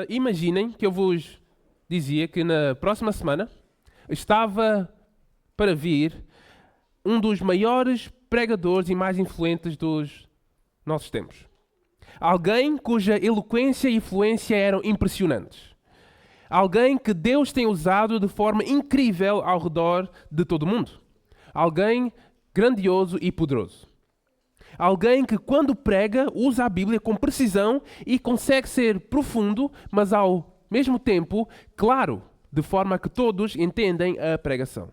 Imaginem que eu vos dizia que na próxima semana estava para vir um dos maiores pregadores e mais influentes dos nossos tempos. Alguém cuja eloquência e influência eram impressionantes. Alguém que Deus tem usado de forma incrível ao redor de todo o mundo. Alguém grandioso e poderoso. Alguém que, quando prega, usa a Bíblia com precisão e consegue ser profundo, mas ao mesmo tempo claro, de forma que todos entendem a pregação.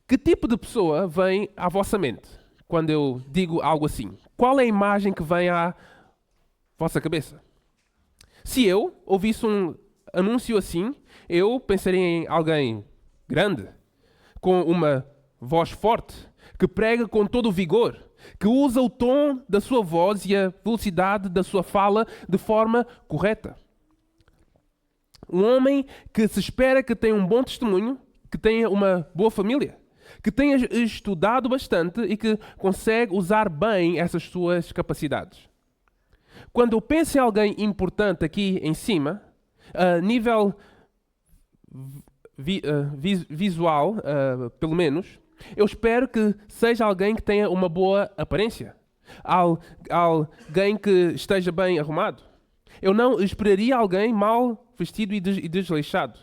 Que tipo de pessoa vem à vossa mente quando eu digo algo assim? Qual é a imagem que vem à vossa cabeça? Se eu ouvisse um anúncio assim, eu pensaria em alguém grande, com uma voz forte, que prega com todo o vigor, que usa o tom da sua voz e a velocidade da sua fala de forma correta. Um homem que se espera que tenha um bom testemunho, que tenha uma boa família, que tenha estudado bastante e que consegue usar bem essas suas capacidades. Quando eu penso em alguém importante aqui em cima, a nível visual, pelo menos, eu espero que seja alguém que tenha uma boa aparência. Alguém que esteja bem arrumado. Eu não esperaria alguém mal vestido e desleixado.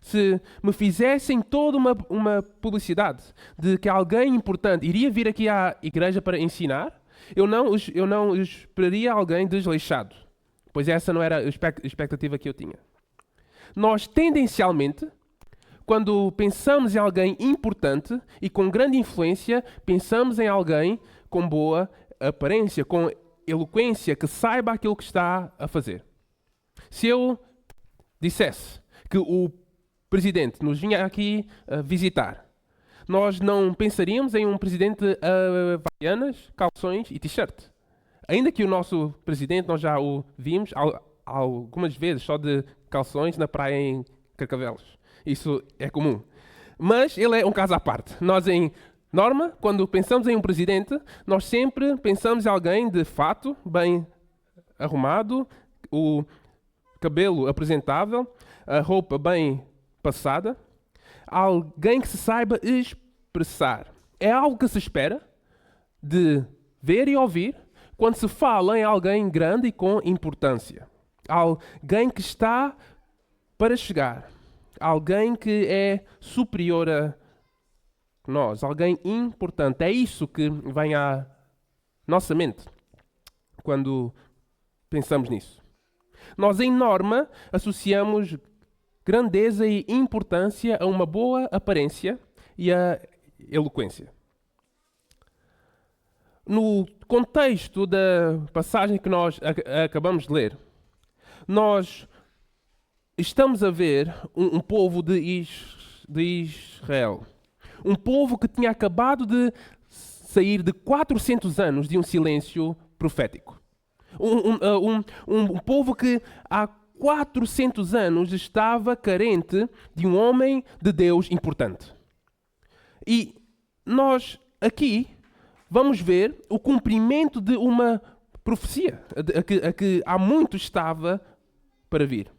Se me fizessem toda uma publicidade de que alguém importante iria vir aqui à igreja para ensinar, eu não esperaria alguém desleixado, pois essa não era a expectativa que eu tinha. Nós, tendencialmente, quando pensamos em alguém importante e com grande influência, pensamos em alguém com boa aparência, com eloquência, que saiba aquilo que está a fazer. Se eu dissesse que o presidente nos vinha aqui visitar, nós não pensaríamos em um presidente a havaianas, calções e t-shirt. Ainda que o nosso presidente, nós já o vimos algumas vezes só de calções na praia em Carcavelos. Isso é comum. Mas ele é um caso à parte. Nós, em norma, quando pensamos em um presidente, nós sempre pensamos em alguém de fato, bem arrumado, o cabelo apresentável, a roupa bem passada, alguém que se saiba expressar. É algo que se espera de ver e ouvir quando se fala em alguém grande e com importância. Alguém que está para chegar. Alguém que é superior a nós. Alguém importante. É isso que vem à nossa mente quando pensamos nisso. Nós, em norma, associamos grandeza e importância a uma boa aparência e a eloquência. No contexto da passagem que nós acabamos de ler, nós estamos a ver um povo de Israel. Um povo que tinha acabado de sair de 400 anos de um silêncio profético. Um povo que há 400 anos estava carente de um homem de Deus importante. E nós aqui vamos ver o cumprimento de uma profecia a que há muito estava para vir.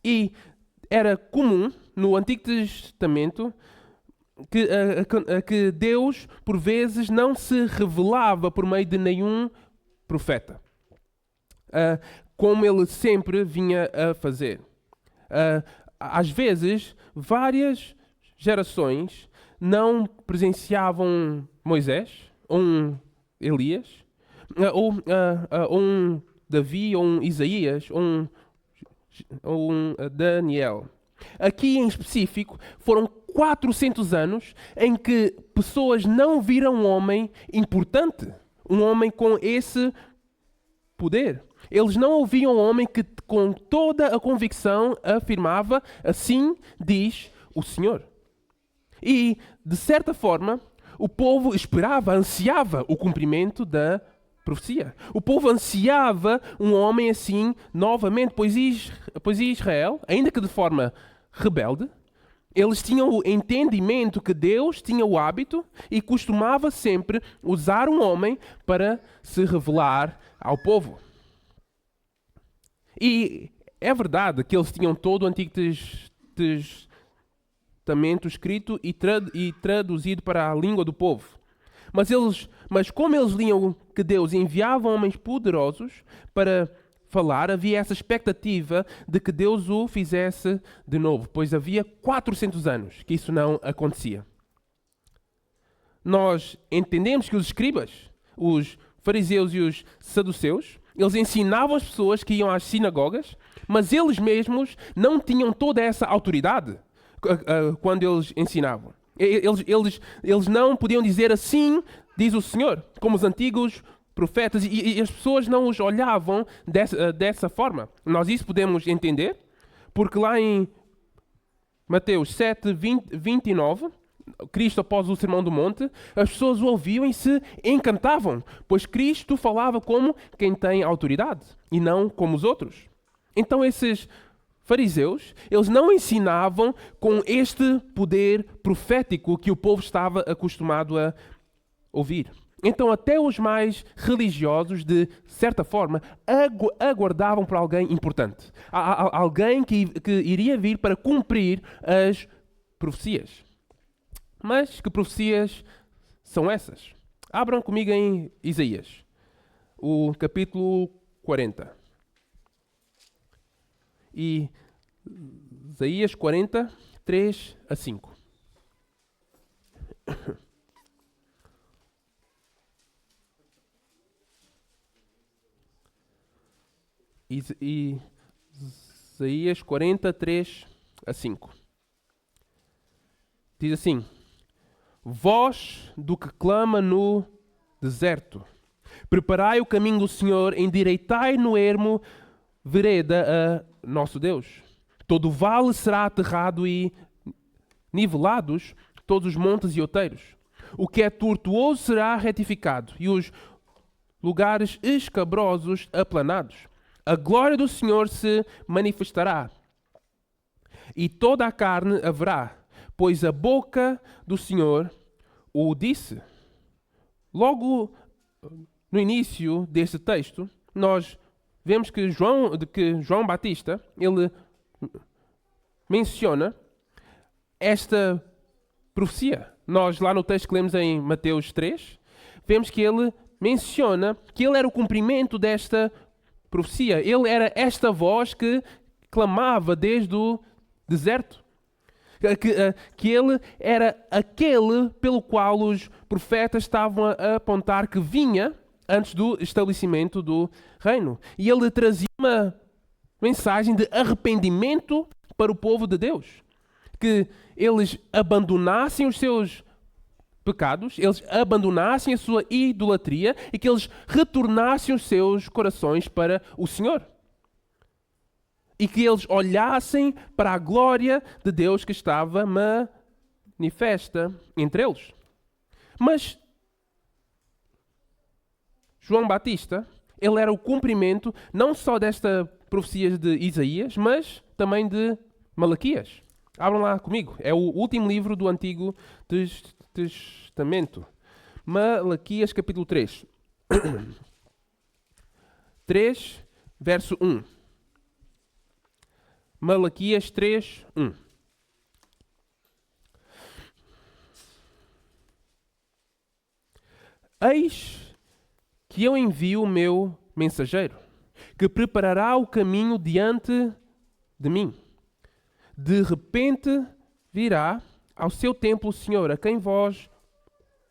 E era comum no Antigo Testamento que Deus, por vezes, não se revelava por meio de nenhum profeta, como ele sempre vinha a fazer. Às vezes, várias gerações não presenciavam Moisés, ou um Elias, ou um Davi, ou um Isaías, ou um Daniel. Aqui em específico foram 400 anos em que pessoas não viram um homem importante, um homem com esse poder. Eles não ouviam um homem que com toda a convicção afirmava: assim diz o Senhor. E, de certa forma, o povo esperava, ansiava o cumprimento da profecia. O povo ansiava um homem assim novamente, pois Israel, ainda que de forma rebelde, eles tinham o entendimento que Deus tinha o hábito e costumava sempre usar um homem para se revelar ao povo. E é verdade que eles tinham todo o Antigo Testamento escrito e traduzido para a língua do povo. Mas como eles liam que Deus enviava homens poderosos para falar, havia essa expectativa de que Deus o fizesse de novo, pois havia 400 anos que isso não acontecia. Nós entendemos que os escribas, os fariseus e os saduceus, eles ensinavam as pessoas que iam às sinagogas, mas eles mesmos não tinham toda essa autoridade quando eles ensinavam. Eles não podiam dizer assim, diz o Senhor, como os antigos profetas, e as pessoas não os olhavam dessa forma. Nós isso podemos entender, porque lá em Mateus 7, 29, Cristo após o Sermão do Monte, as pessoas o ouviam e se encantavam, pois Cristo falava como quem tem autoridade e não como os outros. Então esses fariseus, eles não ensinavam com este poder profético que o povo estava acostumado a ouvir. Então até os mais religiosos, de certa forma, aguardavam por alguém importante. Alguém que iria vir para cumprir as profecias. Mas que profecias são essas? Abram comigo em Isaías, o capítulo 40. E Isaías 40, 3 a 5. Isaías 40, 3 a 5. Diz assim: voz do que clama no deserto, preparai o caminho do Senhor, endireitai no ermo vereda a nosso Deus. Todo o vale será aterrado e nivelados todos os montes e outeiros. O que é tortuoso será retificado e os lugares escabrosos aplanados. A glória do Senhor se manifestará e toda a carne haverá, pois a boca do Senhor o disse. Logo no início deste texto, nós vemos que João Batista, ele menciona esta profecia. Nós lá no texto que lemos em Mateus 3, vemos que ele menciona que ele era o cumprimento desta profecia. Ele era esta voz que clamava desde o deserto. Que ele era aquele pelo qual os profetas estavam a apontar que vinha antes do estabelecimento do reino. E ele trazia uma mensagem de arrependimento para o povo de Deus. Que eles abandonassem os seus pecados, eles abandonassem a sua idolatria e que eles retornassem os seus corações para o Senhor. E que eles olhassem para a glória de Deus que estava manifesta entre eles. Mas João Batista, ele era o cumprimento não só desta profecia de Isaías, mas também de Malaquias. Abram lá comigo. É o último livro do Antigo Testamento. Malaquias capítulo 3. 3, verso 1. Malaquias 3, 1. Eis que eu envio o meu mensageiro, que preparará o caminho diante de mim. De repente virá ao seu templo o Senhor, a quem vós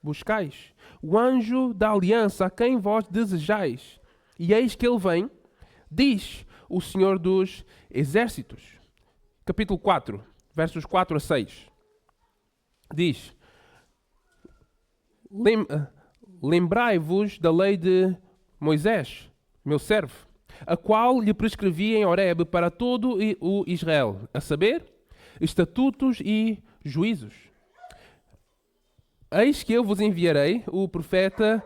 buscais, o anjo da aliança, a quem vós desejais. E eis que ele vem, diz o Senhor dos exércitos. Capítulo 4, versos 4 a 6. Diz: lembrai-vos da lei de Moisés, meu servo, a qual lhe prescrevi em Horebe para todo o Israel, a saber, estatutos e juízos. Eis que eu vos enviarei o profeta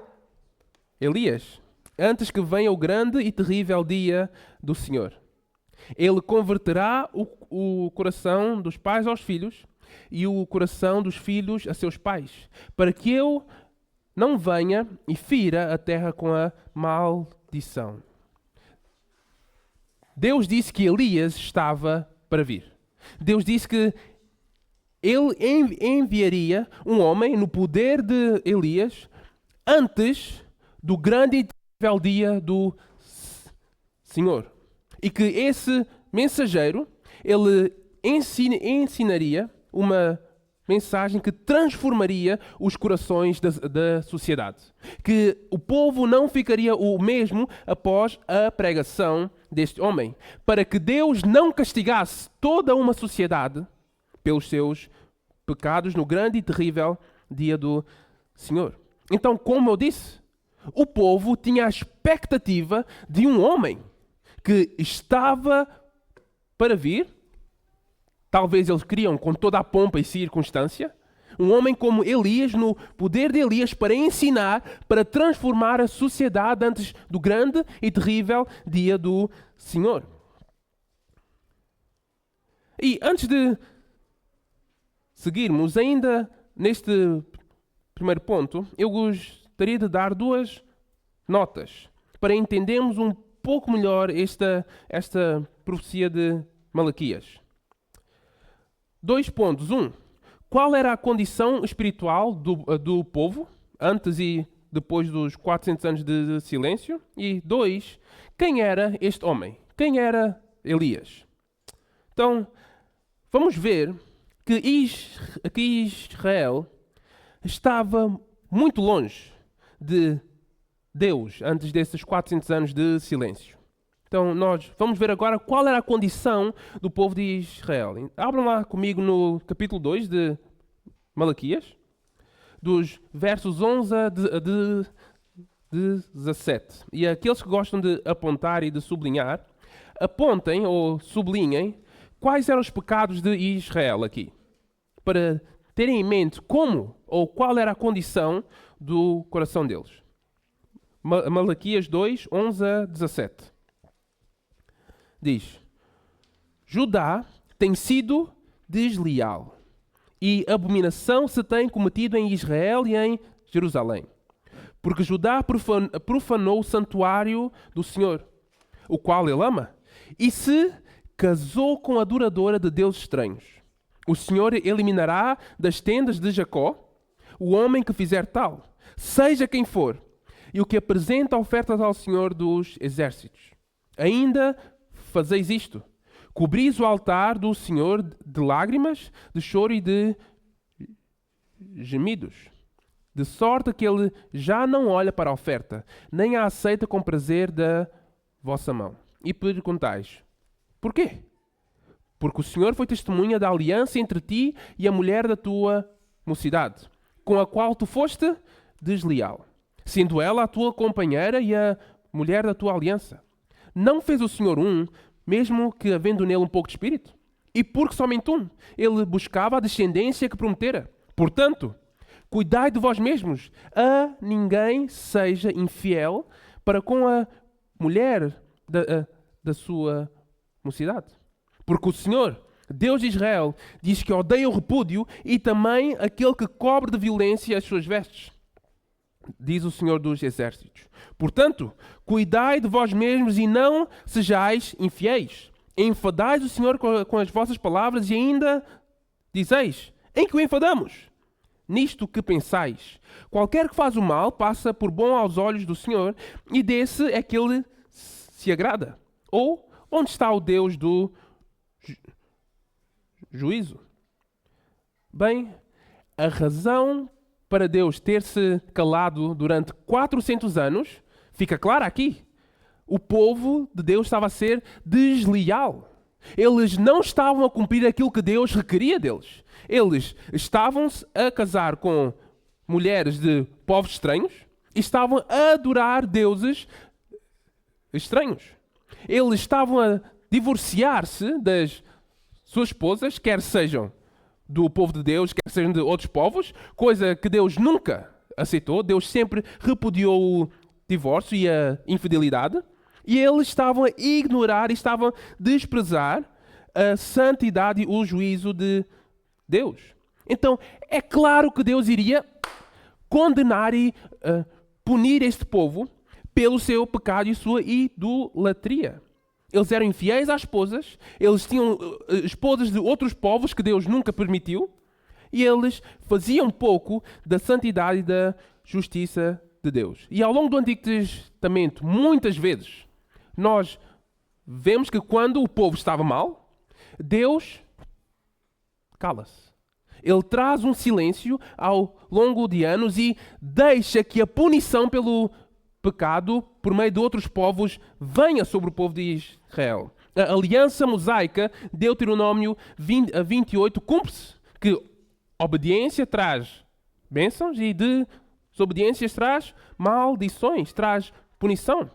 Elias, antes que venha o grande e terrível dia do Senhor. Ele converterá o coração dos pais aos filhos e o coração dos filhos a seus pais, para que eu não venha e fira a terra com a maldição. Deus disse que Elias estava para vir. Deus disse que ele enviaria um homem no poder de Elias antes do grande e terrível dia do Senhor. E que esse mensageiro, ele ensinaria uma mensagem que transformaria os corações da sociedade. Que o povo não ficaria o mesmo após a pregação deste homem. Para que Deus não castigasse toda uma sociedade pelos seus pecados no grande e terrível dia do Senhor. Então, como eu disse, o povo tinha a expectativa de um homem que estava para vir. Talvez eles queriam com toda a pompa e circunstância, um homem como Elias, no poder de Elias, para ensinar, para transformar a sociedade antes do grande e terrível dia do Senhor. E antes de seguirmos ainda neste primeiro ponto, eu gostaria de dar 2 notas para entendermos um pouco melhor esta profecia de Malaquias. 2 pontos. 1. Qual era a condição espiritual do povo antes e depois dos 400 anos de silêncio? E 2. Quem era este homem? Quem era Elias? Então, vamos ver que Israel estava muito longe de Deus antes desses 400 anos de silêncio. Então, nós vamos ver agora qual era a condição do povo de Israel. Abram lá comigo no capítulo 2 de Malaquias, dos versos 11 a 17. E aqueles que gostam de apontar e de sublinhar, apontem ou sublinhem quais eram os pecados de Israel aqui, para terem em mente como ou qual era a condição do coração deles. Malaquias 2, 11 a 17. Diz: Judá tem sido desleal e abominação se tem cometido em Israel e em Jerusalém. Porque Judá profanou o santuário do Senhor, o qual ele ama, e se casou com a adoradora de deuses estranhos. O Senhor eliminará das tendas de Jacó o homem que fizer tal, seja quem for, e o que apresenta ofertas ao Senhor dos exércitos. Ainda fazeis isto: cobris o altar do Senhor de lágrimas, de choro e de gemidos, de sorte que ele já não olha para a oferta, nem a aceita com prazer da vossa mão. E perguntais: porquê? Porque o Senhor foi testemunha da aliança entre ti e a mulher da tua mocidade, com a qual tu foste desleal, sendo ela a tua companheira e a mulher da tua aliança. Não fez o Senhor mesmo que havendo nele um pouco de espírito? E porque somente ele buscava a descendência que prometera. Portanto, cuidai de vós mesmos, a ninguém seja infiel para com a mulher da sua mocidade. Porque o Senhor, Deus de Israel, diz que odeia o repúdio e também aquele que cobre de violência as suas vestes. Diz o Senhor dos exércitos. Portanto, cuidai de vós mesmos e não sejais infiéis. Enfadais o Senhor com as vossas palavras e ainda dizeis: em que o enfadamos? Nisto que pensais: qualquer que faz o mal passa por bom aos olhos do Senhor, e desse é que ele se agrada. Ou onde está o Deus do juízo? Bem, a razão para Deus ter se calado durante 400 anos fica clara aqui. O povo de Deus estava a ser desleal. Eles não estavam a cumprir aquilo que Deus requeria deles. Eles estavam-se a casar com mulheres de povos estranhos e estavam a adorar deuses estranhos. Eles estavam a divorciar-se das suas esposas, quer sejam do povo de Deus, quer sejam de outros povos, coisa que Deus nunca aceitou. Deus sempre repudiou o divórcio e a infidelidade. E eles estavam a ignorar e estavam a desprezar a santidade e o juízo de Deus. Então, é claro que Deus iria condenar e punir este povo pelo seu pecado e sua idolatria. Eles eram infiéis às esposas, eles tinham esposas de outros povos que Deus nunca permitiu, e eles faziam pouco da santidade e da justiça de Deus. E ao longo do Antigo Testamento, muitas vezes, nós vemos que quando o povo estava mal, Deus cala-se. Ele traz um silêncio ao longo de anos e deixa que a punição pelo pecado, por meio de outros povos, venha sobre o povo de Israel. A aliança mosaica, Deuteronômio 28, cumpre-se, que obediência traz bênçãos e desobediências traz maldições, traz punição.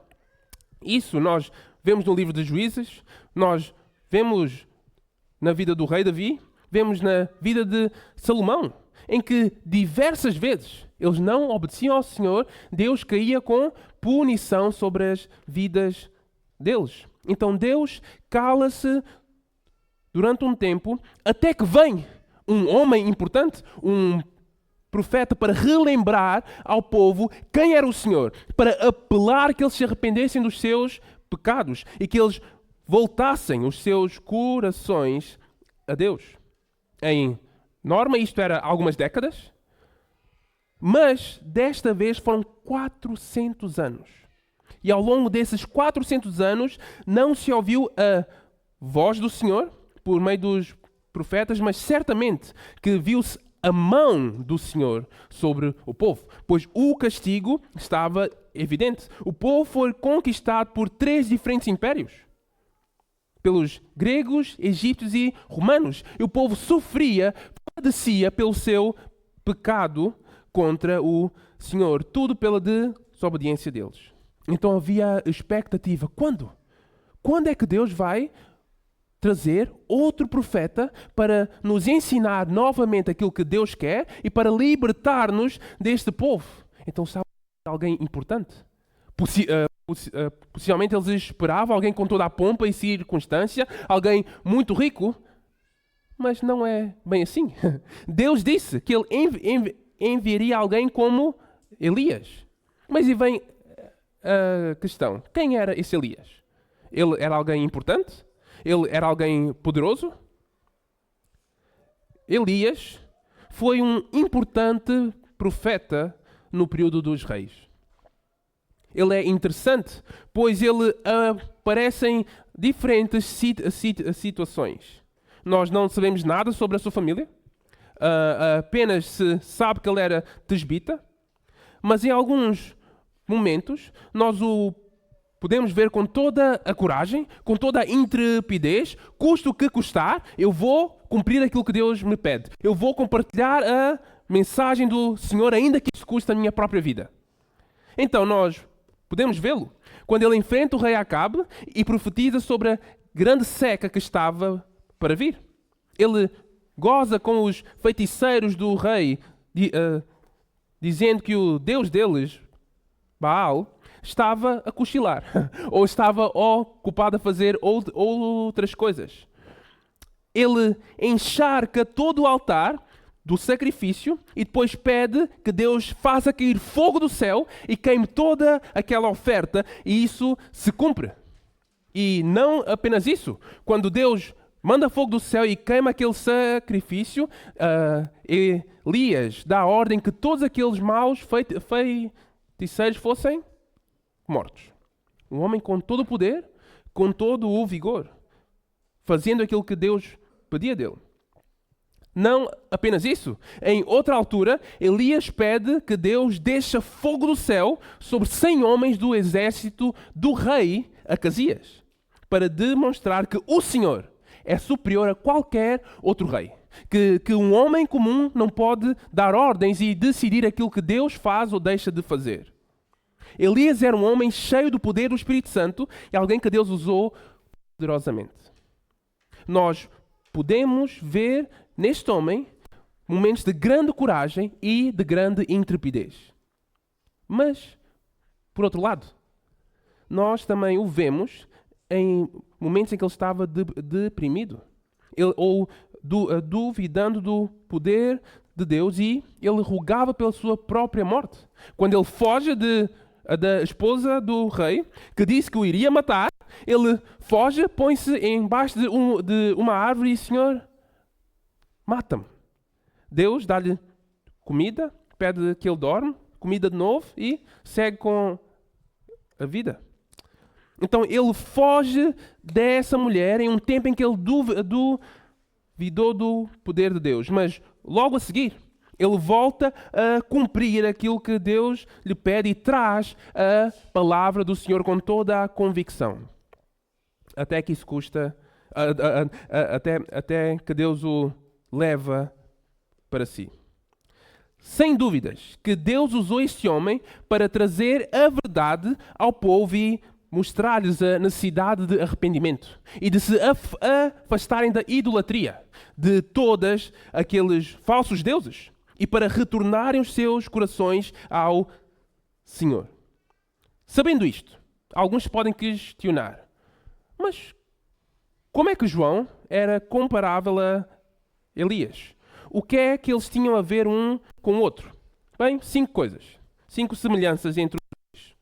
Isso nós vemos no livro de Juízes, nós vemos na vida do rei Davi, vemos na vida de Salomão, em que diversas vezes eles não obedeciam ao Senhor, Deus caía com punição sobre as vidas deles. Então Deus cala-se durante um tempo, até que vem um homem importante, um profeta, para relembrar ao povo quem era o Senhor, para apelar que eles se arrependessem dos seus pecados e que eles voltassem os seus corações a Deus. Em norma, isto era algumas décadas, mas desta vez foram 400 anos. E ao longo desses 400 anos não se ouviu a voz do Senhor por meio dos profetas, mas certamente que viu-se a mão do Senhor sobre o povo, pois o castigo estava evidente. O povo foi conquistado por 3 diferentes impérios, pelos gregos, egípcios e romanos. E o povo sofria, padecia pelo seu pecado contra o Senhor, tudo pela desobediência deles. Então havia a expectativa, quando? Quando é que Deus vai trazer outro profeta para nos ensinar novamente aquilo que Deus quer e para libertar-nos deste povo? Então sabe, alguém importante. Possivelmente eles esperavam alguém com toda a pompa e circunstância, alguém muito rico, mas não é bem assim. Deus disse que Ele enviaria alguém como Elias. Mas e vem a questão, quem era esse Elias? Ele era alguém importante? Ele era alguém poderoso? Elias foi um importante profeta no período dos reis. Ele é interessante, pois ele aparece em diferentes situações. Nós não sabemos nada sobre a sua família, apenas se sabe que ele era tesbita, mas em alguns momentos nós o podemos ver com toda a coragem, com toda a intrepidez, custe o que custar, eu vou cumprir aquilo que Deus me pede. Eu vou compartilhar a mensagem do Senhor, ainda que isso custe a minha própria vida. Então nós podemos vê-lo quando ele enfrenta o rei Acabe e profetiza sobre a grande seca que estava para vir. Ele goza com os feiticeiros do rei, dizendo que o Deus deles, Baal, estava a cochilar ou estava ocupado a fazer outras coisas. Ele encharca todo o altar do sacrifício e depois pede que Deus faça cair fogo do céu e queime toda aquela oferta, e isso se cumpre. E não apenas isso, quando Deus manda fogo do céu e queima aquele sacrifício, Elias dá a ordem que todos aqueles maus feiticeiros fossem mortos. Um homem com todo o poder, com todo o vigor, fazendo aquilo que Deus pedia dele. Não apenas isso, em outra altura, Elias pede que Deus deixe fogo do céu sobre 100 homens do exército do rei Acasias, para demonstrar que o Senhor é superior a qualquer outro rei. Que um homem comum não pode dar ordens e decidir aquilo que Deus faz ou deixa de fazer. Elias era um homem cheio do poder do Espírito Santo e alguém que Deus usou poderosamente. Nós podemos ver neste homem momentos de grande coragem e de grande intrepidez. Mas, por outro lado, nós também o vemos em momentos em que ele estava deprimido, duvidando do poder de Deus, e ele rogava pela sua própria morte. Quando ele foge da esposa do rei, que disse que o iria matar, Ele foge, põe-se embaixo de uma árvore e, Senhor, mata-me. Deus dá-lhe comida, pede que ele dorme, comida de novo e segue com a vida. Então ele foge dessa mulher em um tempo em que ele duvidou do poder de Deus. Mas logo a seguir, ele volta a cumprir aquilo que Deus lhe pede e traz a palavra do Senhor com toda a convicção. Até que isso custa, até que Deus o leva para si. Sem dúvidas que Deus usou este homem para trazer a verdade ao povo e mostrar-lhes a necessidade de arrependimento e de se afastarem da idolatria, de todos aqueles falsos deuses, e para retornarem os seus corações ao Senhor. Sabendo isto, alguns podem questionar, mas como é que João era comparável a Elias? O que é que eles tinham a ver um com o outro? Bem, 5 coisas. 5 semelhanças entre os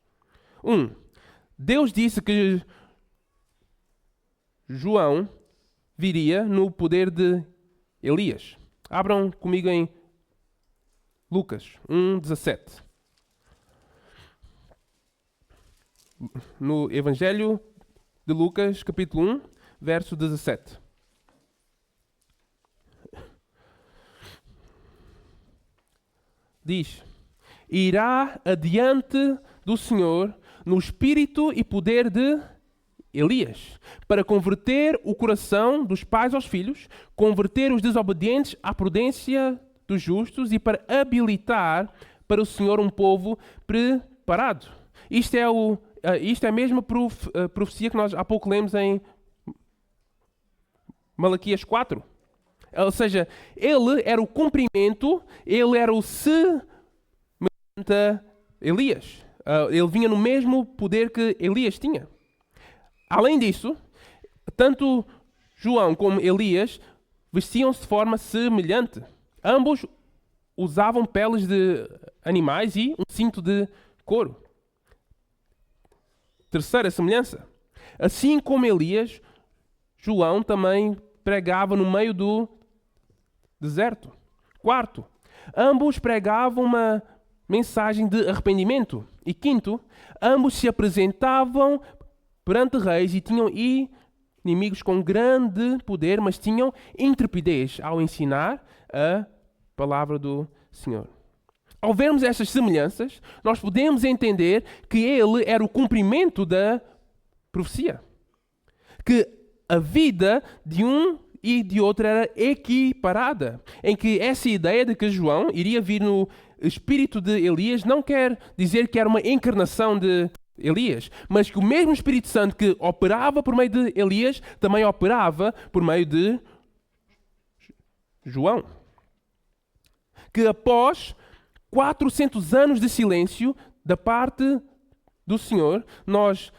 dois. Deus disse que João viria no poder de Elias. Abram comigo em Lucas 1:17. No Evangelho de Lucas, capítulo 1, verso 17. Diz: irá adiante do Senhor no espírito e poder de Elias, para converter o coração dos pais aos filhos, converter os desobedientes à prudência dos justos e para habilitar para o Senhor um povo preparado. Isto é a mesma profecia que nós há pouco lemos em Malaquias 4. Ou seja, ele era o cumprimento, ele era o semelhante a Elias. Ele vinha no mesmo poder que Elias tinha. Além disso, tanto João como Elias vestiam-se de forma semelhante. Ambos usavam peles de animais e um cinto de couro. Terceira semelhança. Assim como Elias, João também pregava no meio do deserto. Quarto, ambos pregavam uma mensagem de arrependimento. E quinto, ambos se apresentavam perante reis e tinham inimigos com grande poder, mas tinham intrepidez ao ensinar a palavra do Senhor. Ao vermos estas semelhanças, nós podemos entender que ele era o cumprimento da profecia. Que a vida de um e de outro era equiparada. Em que essa ideia de que João iria vir no espírito de Elias não quer dizer que era uma encarnação de Elias, mas que o mesmo Espírito Santo que operava por meio de Elias também operava por meio de João. Que após 400 anos de silêncio da parte do Senhor, nós,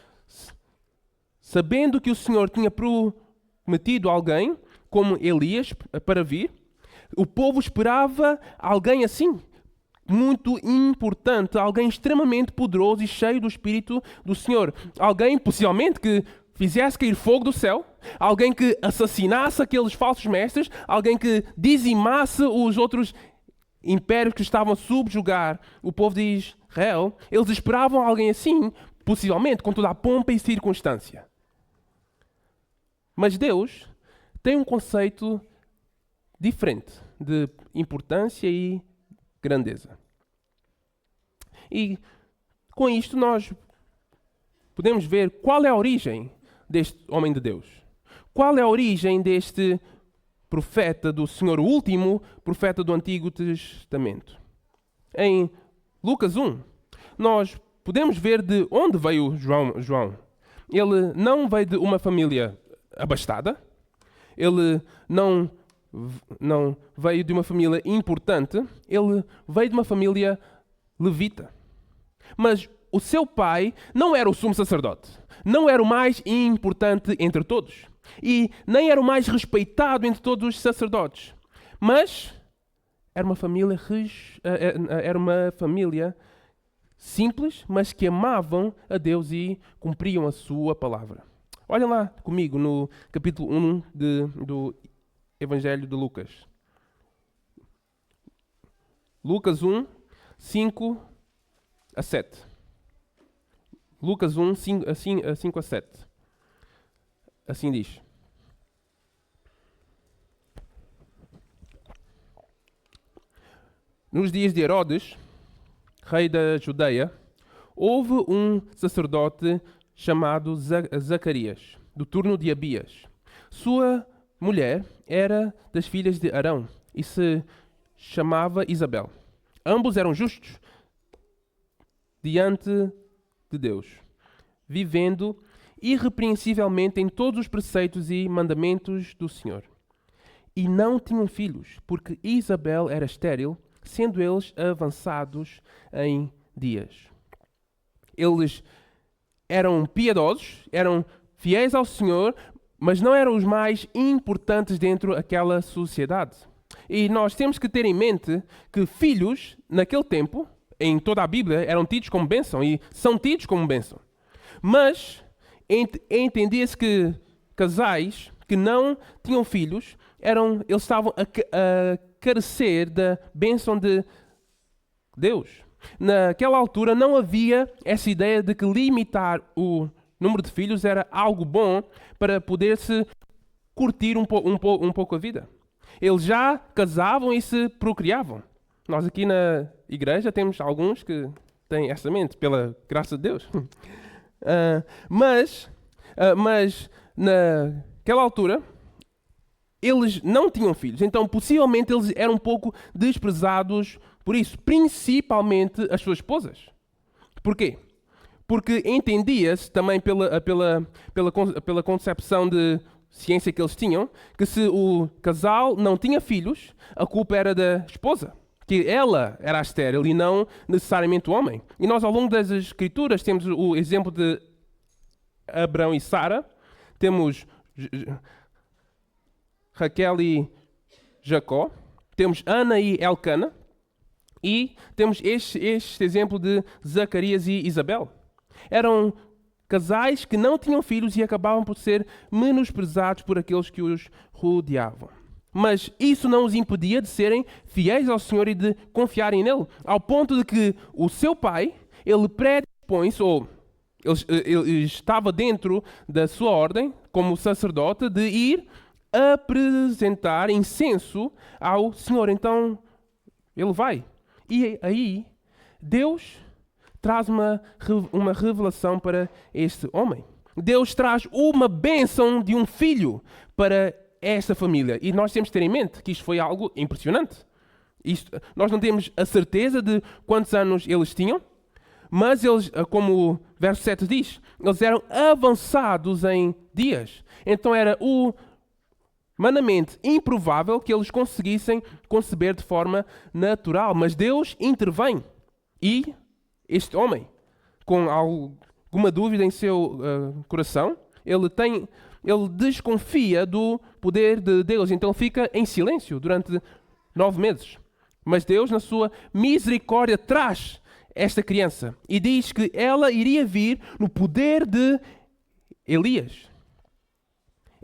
sabendo que o Senhor tinha prometido alguém, como Elias, para vir, o povo esperava alguém assim, muito importante, alguém extremamente poderoso e cheio do Espírito do Senhor. Alguém, possivelmente, que fizesse cair fogo do céu, alguém que assassinasse aqueles falsos mestres, alguém que dizimasse os outros impérios que estavam a subjugar o povo de Israel. Eles esperavam alguém assim, possivelmente, com toda a pompa e circunstância. Mas Deus tem um conceito diferente de importância e grandeza. E com isto nós podemos ver qual é a origem deste homem de Deus. Qual é a origem deste profeta do Senhor, o último profeta do Antigo Testamento. Em Lucas 1, nós podemos ver de onde veio João. Ele não veio de uma família abastada, ele não veio de uma família importante, ele veio de uma família levita. Mas o seu pai não era o sumo sacerdote, não era o mais importante entre todos, e nem era o mais respeitado entre todos os sacerdotes. Mas era uma família simples, mas que amavam a Deus e cumpriam a sua palavra. Olhem lá comigo no capítulo 1 do Evangelho de Lucas. Lucas 1, 5 a 7. Lucas 1, 5 a 7. Assim diz. Nos dias de Herodes, rei da Judeia, houve um sacerdote chamado Zacarias, do turno de Abias. Sua mulher era das filhas de Arão e se chamava Isabel. Ambos eram justos diante de Deus, vivendo irrepreensivelmente em todos os preceitos e mandamentos do Senhor. E não tinham filhos, porque Isabel era estéril, sendo eles avançados em dias. Eles eram piedosos, eram fiéis ao Senhor, mas não eram os mais importantes dentro daquela sociedade. E nós temos que ter em mente que filhos, naquele tempo, em toda a Bíblia, eram tidos como bênção e são tidos como bênção. Mas entendia-se que casais que não tinham filhos, eles estavam a carecer da bênção de Deus. Naquela altura não havia essa ideia de que limitar o número de filhos era algo bom para poder-se curtir um pouco a vida. Eles já casavam e se procriavam. Nós aqui na igreja temos alguns que têm essa mente, pela graça de Deus. Mas naquela altura, eles não tinham filhos. Então, possivelmente, eles eram um pouco desprezados por isso, principalmente as suas esposas. Porquê? Porque entendia-se também pela concepção de ciência que eles tinham, que se o casal não tinha filhos, a culpa era da esposa, que ela era estéril e não necessariamente o homem. E nós, ao longo das Escrituras, temos o exemplo de Abraão e Sara, temos Raquel e Jacó, temos Ana e Elcana, e temos este exemplo de Zacarias e Isabel. Eram casais que não tinham filhos e acabavam por ser menosprezados por aqueles que os rodeavam. Mas isso não os impedia de serem fiéis ao Senhor e de confiarem nele, ao ponto de que o seu pai, ele predispõe-se, ou ele estava dentro da sua ordem, como sacerdote, de ir apresentar incenso ao Senhor. Então, ele vai. E aí, Deus traz uma revelação para este homem. Deus traz uma bênção de um filho para esta família. E nós temos que ter em mente que isto foi algo impressionante. Nós não temos a certeza de quantos anos eles tinham, mas eles, como o verso 7 diz, eles eram avançados em dias. Então era humanamente improvável que eles conseguissem conceber de forma natural. Mas Deus intervém. E este homem, com alguma dúvida em seu coração, ele desconfia do poder de Deus. Então fica em silêncio durante 9 meses. Mas Deus, na sua misericórdia, traz esta criança e diz que ela iria vir no poder de Elias.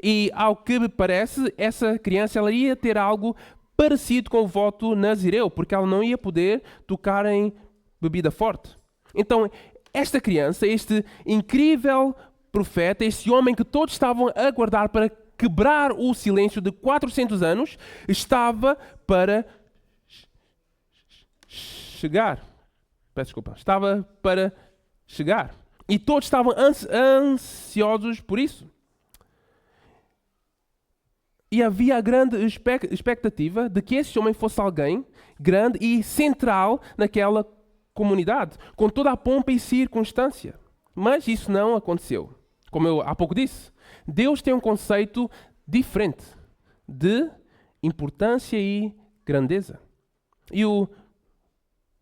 E, ao que me parece, essa criança ela ia ter algo parecido com o voto nazireu, porque ela não ia poder tocar em bebida forte. Então, esta criança, este incrível profeta, este homem que todos estavam a aguardar para quebrar o silêncio de 400 anos, estava para chegar. Peço desculpa. Estava para chegar. E todos estavam ansiosos por isso. E havia a grande expectativa de que esse homem fosse alguém grande e central naquela comunidade, com toda a pompa e circunstância. Mas isso não aconteceu. Como eu há pouco disse, Deus tem um conceito diferente de importância e grandeza. E o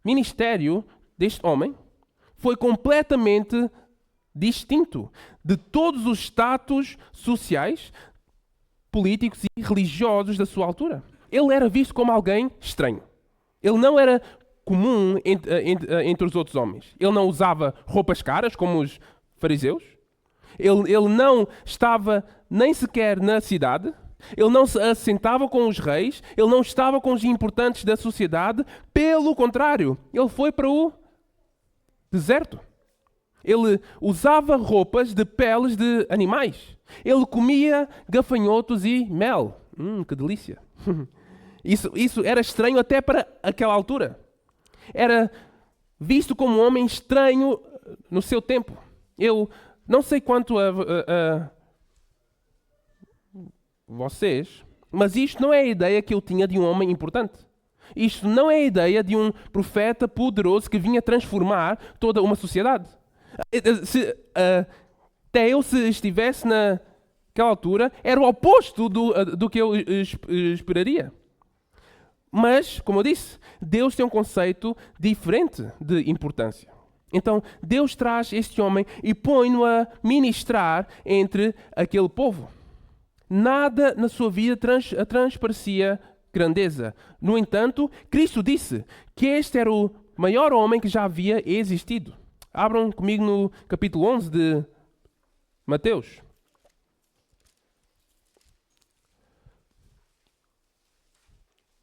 ministério deste homem foi completamente distinto de todos os status sociais, políticos e religiosos da sua altura. Ele era visto como alguém estranho. Ele não era comum entre os outros homens. Ele não usava roupas caras, como os fariseus. Ele não estava nem sequer na cidade, ele não se assentava com os reis, ele não estava com os importantes da sociedade, pelo contrário, ele foi para o deserto. Ele usava roupas de peles de animais. Ele comia gafanhotos e mel. Que delícia. Isso era estranho até para aquela altura. Era visto como um homem estranho no seu tempo. Eu não sei quanto a vocês, mas isto não é a ideia que eu tinha de um homem importante. Isto não é a ideia de um profeta poderoso que vinha transformar toda uma sociedade. Até eu, se estivesse naquela altura, era o oposto do que eu esperaria. Mas, como eu disse, Deus tem um conceito diferente de importância. Então, Deus traz este homem e põe-no a ministrar entre aquele povo. Nada na sua vida transparecia grandeza. No entanto, Cristo disse que este era o maior homem que já havia existido. Abram comigo no capítulo 11 de Mateus.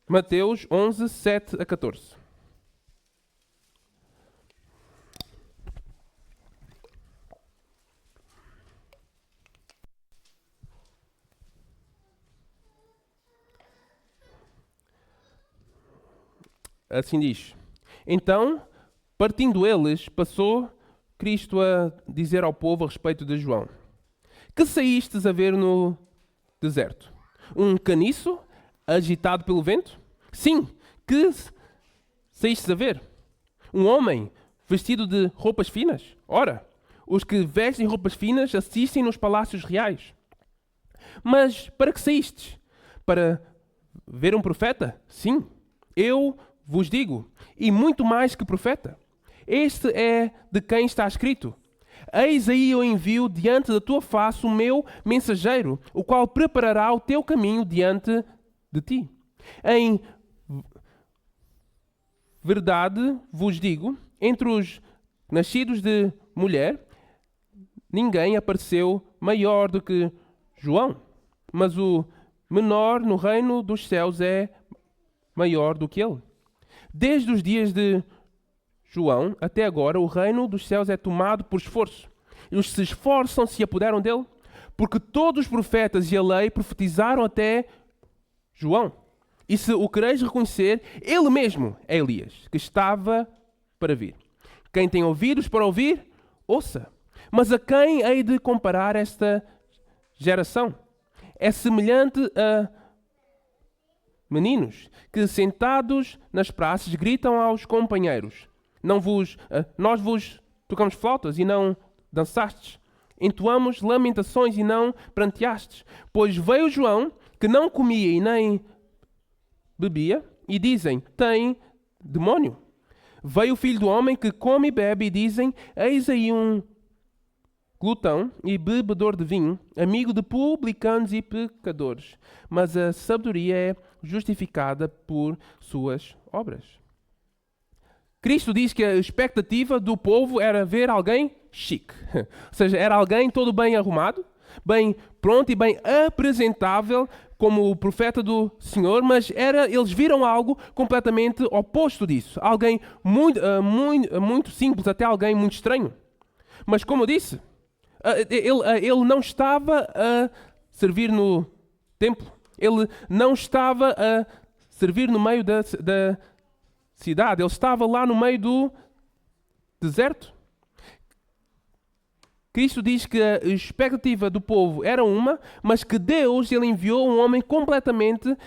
Mateus 11, 7 a 14. Assim diz. Então, partindo eles, passou Cristo a dizer ao povo a respeito de João: que saístes a ver no deserto? Um caniço agitado pelo vento? Sim, que saístes a ver? Um homem vestido de roupas finas? Ora, os que vestem roupas finas assistem nos palácios reais. Mas para que saístes? Para ver um profeta? Sim, eu vos digo, e muito mais que profeta. Este é de quem está escrito: eis aí eu envio diante da tua face o meu mensageiro, o qual preparará o teu caminho diante de ti. Em verdade vos digo, entre os nascidos de mulher, ninguém apareceu maior do que João, mas o menor no reino dos céus é maior do que ele. Desde os dias de João até agora, o reino dos céus é tomado por esforço. E os que se esforçam se apoderam dele, porque todos os profetas e a lei profetizaram até João. E se o quereis reconhecer, ele mesmo é Elias, que estava para vir. Quem tem ouvidos para ouvir, ouça. Mas a quem hei de comparar esta geração? É semelhante a meninos que, sentados nas praças, gritam aos companheiros: nós vos tocamos flautas e não dançastes. Entoamos lamentações e não pranteastes. Pois veio João, que não comia e nem bebia, e dizem: tem demónio. Veio o Filho do Homem, que come e bebe, e dizem: eis aí um glutão e bebedor de vinho, amigo de publicanos e pecadores. Mas a sabedoria é justificada por suas obras. Cristo diz que a expectativa do povo era ver alguém chique. Ou seja, era alguém todo bem arrumado, bem pronto e bem apresentável como o profeta do Senhor, mas eles viram algo completamente oposto disso. Alguém muito simples, até alguém muito estranho. Mas como eu disse, ele não estava a servir no templo. Ele não estava a servir no meio da cidade. Ele estava lá no meio do deserto. Cristo diz que a expectativa do povo era uma, mas que Deus ele enviou um homem completamente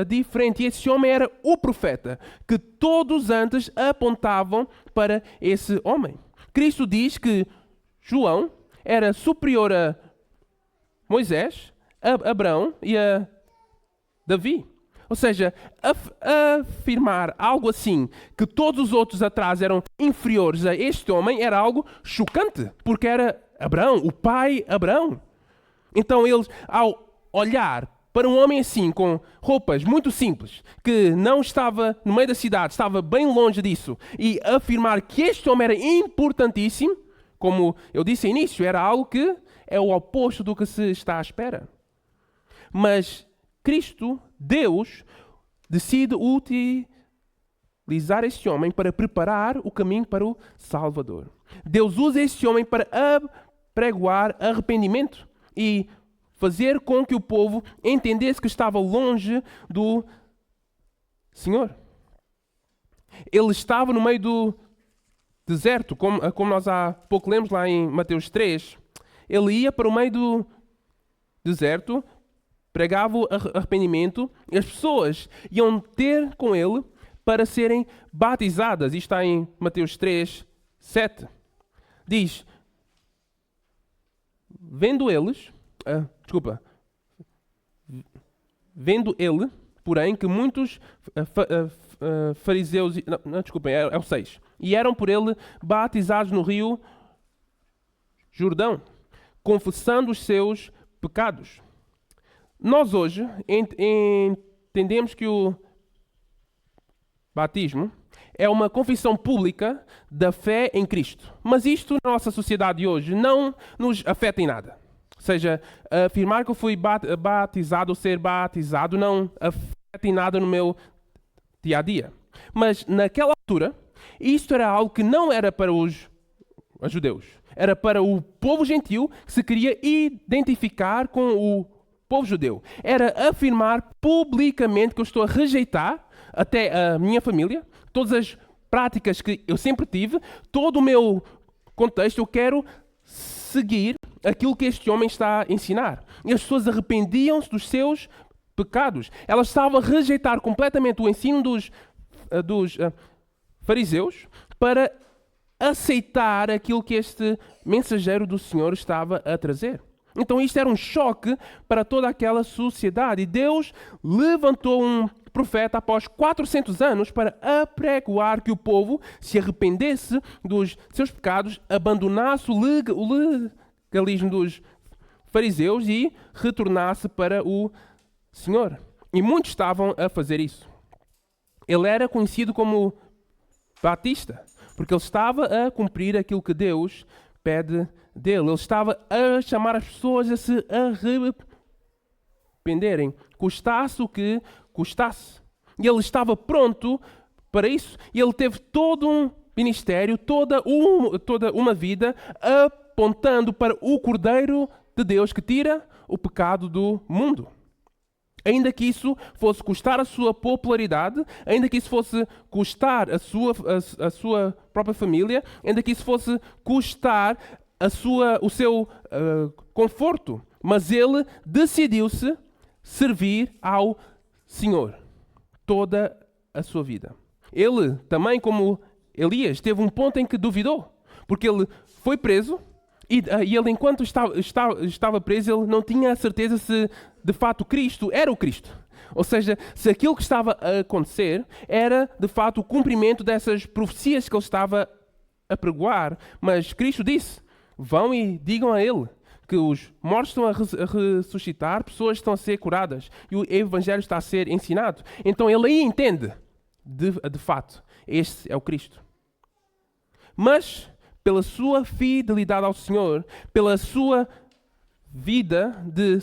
diferente. E esse homem era o profeta, que todos antes apontavam para esse homem. Cristo diz que João era superior a Moisés, a Abraão e a Davi. Ou seja, afirmar algo assim, que todos os outros atrás eram inferiores a este homem, era algo chocante, porque era Abraão, o pai Abraão. Então eles, ao olhar para um homem assim, com roupas muito simples, que não estava no meio da cidade, estava bem longe disso, e afirmar que este homem era importantíssimo, como eu disse no início, era algo que é o oposto do que se está à espera. Mas Cristo, Deus, decide utilizar este homem para preparar o caminho para o Salvador. Deus usa este homem para apregoar arrependimento e fazer com que o povo entendesse que estava longe do Senhor. Ele estava no meio do deserto, como nós há pouco lemos lá em Mateus 3. Ele ia para o meio do deserto, pregava o arrependimento, e as pessoas iam ter com ele para serem batizadas. Isto está em Mateus 3, 7. Diz, vendo ele, porém, que muitos fariseus... Não, desculpem, é o 6. E eram por ele batizados no rio Jordão, confessando os seus pecados. Nós hoje entendemos que o batismo é uma confissão pública da fé em Cristo. Mas isto, na nossa sociedade hoje, não nos afeta em nada. Ou seja, afirmar que eu fui batizado ou ser batizado não afeta em nada no meu dia-a-dia. Mas, naquela altura, isto era algo que não era para os judeus. Era para o povo gentil que se queria identificar com o povo judeu. Era afirmar publicamente que eu estou a rejeitar até a minha família, todas as práticas que eu sempre tive, todo o meu contexto, eu quero seguir aquilo que este homem está a ensinar. E as pessoas arrependiam-se dos seus pecados. Elas estavam a rejeitar completamente o ensino dos fariseus para aceitar aquilo que este mensageiro do Senhor estava a trazer. Então isto era um choque para toda aquela sociedade. E Deus levantou um profeta após 400 anos para apregoar que o povo se arrependesse dos seus pecados, abandonasse o legalismo dos fariseus e retornasse para o Senhor. E muitos estavam a fazer isso. Ele era conhecido como Batista, porque ele estava a cumprir aquilo que Deus pede dele. Ele estava a chamar as pessoas a se arrependerem, custasse o que custasse. E ele estava pronto para isso. E ele teve todo um ministério, toda uma vida apontando para o Cordeiro de Deus que tira o pecado do mundo. Ainda que isso fosse custar a sua popularidade, ainda que isso fosse custar a sua própria família, ainda que isso fosse custar o seu conforto, mas ele decidiu-se servir ao Senhor toda a sua vida. Ele também, como Elias, teve um ponto em que duvidou, porque ele foi preso e ele, enquanto estava preso, ele não tinha a certeza se de fato Cristo era o Cristo. Ou seja, se aquilo que estava a acontecer era de fato o cumprimento dessas profecias que ele estava a pregoar. Mas Cristo disse, vão e digam a ele que os mortos estão a ressuscitar, pessoas estão a ser curadas e o Evangelho está a ser ensinado. Então ele aí entende, de fato, este é o Cristo. Mas, pela sua fidelidade ao Senhor, pela sua vida de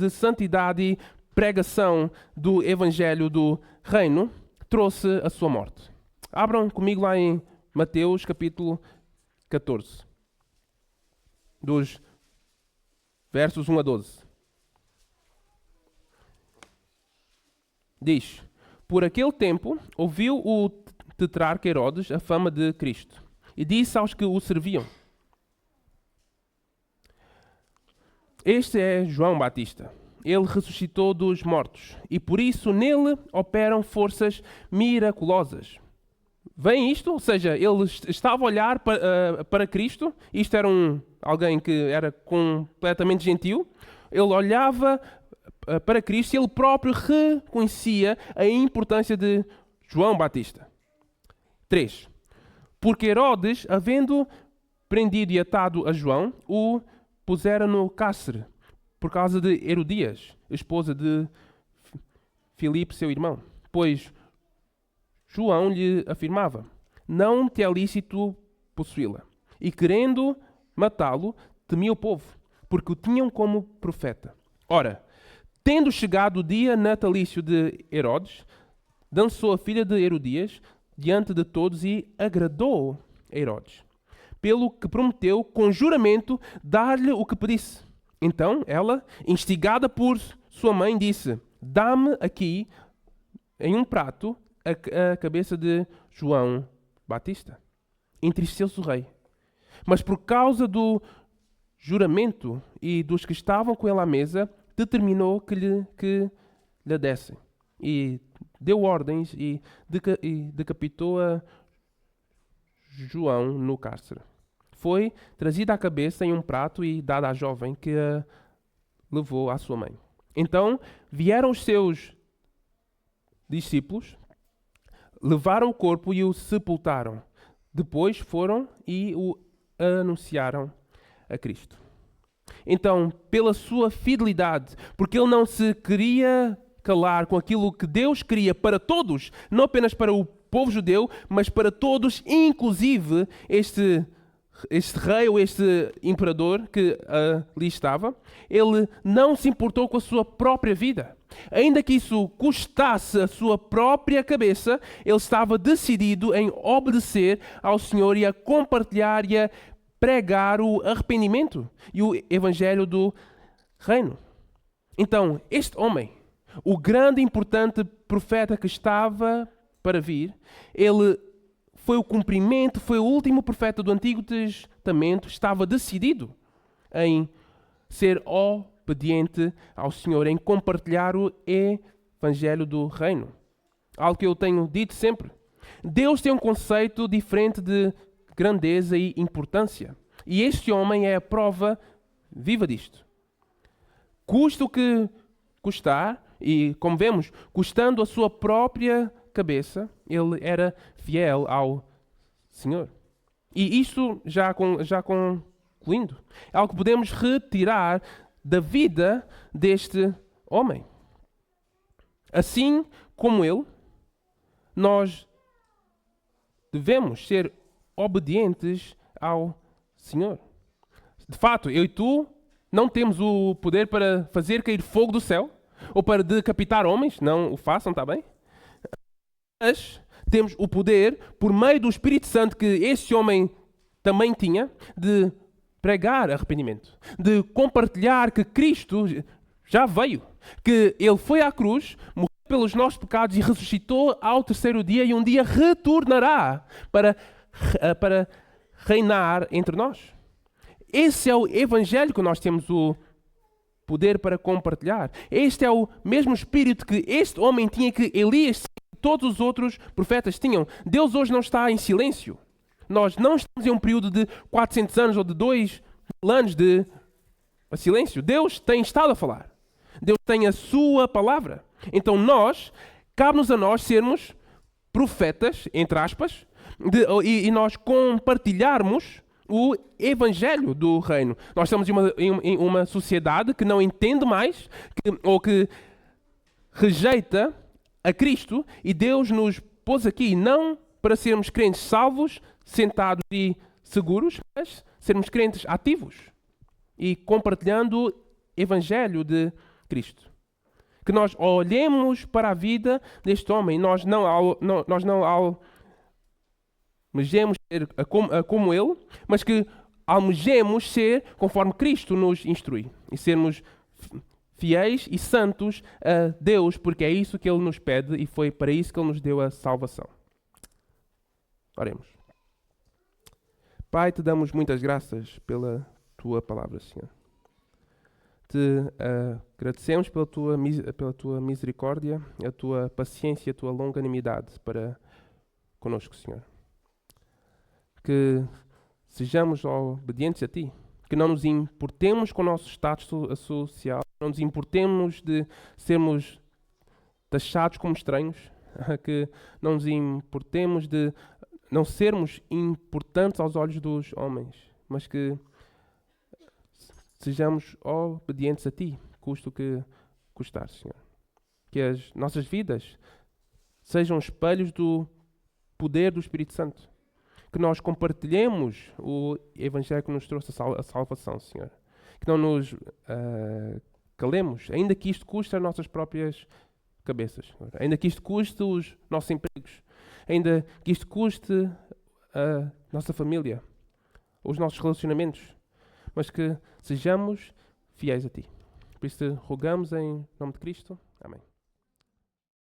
santidade e pregação do Evangelho do Reino, trouxe a sua morte. Abram comigo lá em Mateus capítulo 14, dos versos 1 a 12. Diz, por aquele tempo ouviu o tetrarca Herodes a fama de Cristo e disse aos que o serviam, este é João Batista. Ele ressuscitou dos mortos e por isso nele operam forças miraculosas. Vem isto? Ou seja, ele estava a olhar para Cristo. Isto era alguém que era completamente gentil. Ele olhava para Cristo e ele próprio reconhecia a importância de João Batista. 3. Porque Herodes, havendo prendido e atado a João, o pusera no cárcere por causa de Herodias, esposa de Filipe, seu irmão. Pois João lhe afirmava, não te é lícito possuí-la. E querendo matá-lo, temia o povo, porque o tinham como profeta. Ora, tendo chegado o dia natalício de Herodes, dançou a filha de Herodias diante de todos e agradou a Herodes, pelo que prometeu com juramento dar-lhe o que pedisse. Então ela, instigada por sua mãe, disse: dá-me aqui em um prato a cabeça de João Batista. Entristeceu-se o rei, mas por causa do juramento e dos que estavam com ele à mesa, determinou que lhe dessem. E deu ordens e decapitou a João no cárcere. Foi trazida a cabeça em um prato e dada à jovem, que a levou à sua mãe. Então vieram os seus discípulos, levaram o corpo e o sepultaram. Depois foram e o anunciaram a Cristo. Então, pela sua fidelidade, porque ele não se queria calar com aquilo que Deus queria para todos, não apenas para o povo judeu, mas para todos, inclusive este rei ou este imperador que ali estava, ele não se importou com a sua própria vida. Ainda que isso custasse a sua própria cabeça, ele estava decidido em obedecer ao Senhor e a compartilhar e a pregar o arrependimento e o evangelho do reino. Então, este homem, o grande e importante profeta que estava para vir, ele foi o cumprimento, foi o último profeta do Antigo Testamento, estava decidido em ser obediente ao Senhor, em compartilhar o evangelho do reino. Algo que eu tenho dito sempre. Deus tem um conceito diferente de grandeza e importância. E este homem é a prova viva disto. Custa o que custar, e como vemos, custando a sua própria cabeça, ele era fiel ao Senhor. E isto já concluindo, é algo que podemos retirar da vida deste homem. Assim como ele, nós devemos ser obedientes ao Senhor. De fato, eu e tu não temos o poder para fazer cair fogo do céu ou para decapitar homens, não o façam, está bem? Mas temos o poder, por meio do Espírito Santo que esse homem também tinha, de pregar arrependimento, de compartilhar que Cristo já veio, que Ele foi à cruz, morreu pelos nossos pecados e ressuscitou ao terceiro dia e um dia retornará para reinar entre nós. Esse é o evangelho que nós temos o poder para compartilhar. Este é o mesmo espírito que este homem tinha, que Elias e todos os outros profetas tinham. Deus hoje não está em silêncio. Nós não estamos em um período de 400 anos ou de 2000 anos de silêncio. Deus tem estado a falar. Deus tem a sua palavra. Então cabe-nos a nós sermos profetas, entre aspas, e nós compartilharmos o evangelho do reino. Nós estamos em uma sociedade que não entende mais, ou que rejeita a Cristo, e Deus nos pôs aqui não para sermos crentes salvos, sentados e seguros, mas sermos crentes ativos e compartilhando o evangelho de Cristo. Que nós olhemos para a vida deste homem, nós não almejemos ser como ele, mas que almejemos ser conforme Cristo nos instrui e sermos fiéis e santos a Deus, porque é isso que Ele nos pede e foi para isso que Ele nos deu a salvação. Oremos. Pai, te damos muitas graças pela Tua palavra, Senhor. Te agradecemos pela tua misericórdia, a Tua paciência e a Tua longanimidade para conosco, Senhor. Que sejamos obedientes a Ti, que não nos importemos com o nosso status social, não nos importemos de sermos taxados como estranhos, que não nos importemos de não sermos importantes aos olhos dos homens, mas que sejamos obedientes a Ti, custe o que custar, Senhor. Que as nossas vidas sejam espelhos do poder do Espírito Santo. Que nós compartilhemos o Evangelho que nos trouxe a salvação, Senhor. que não nos calemos, ainda que isto custe as nossas próprias cabeças, ainda que isto custe os nossos empregos, ainda que isto custe a nossa família, os nossos relacionamentos, mas que sejamos fiéis a Ti. Por isso, rogamos em nome de Cristo. Amém.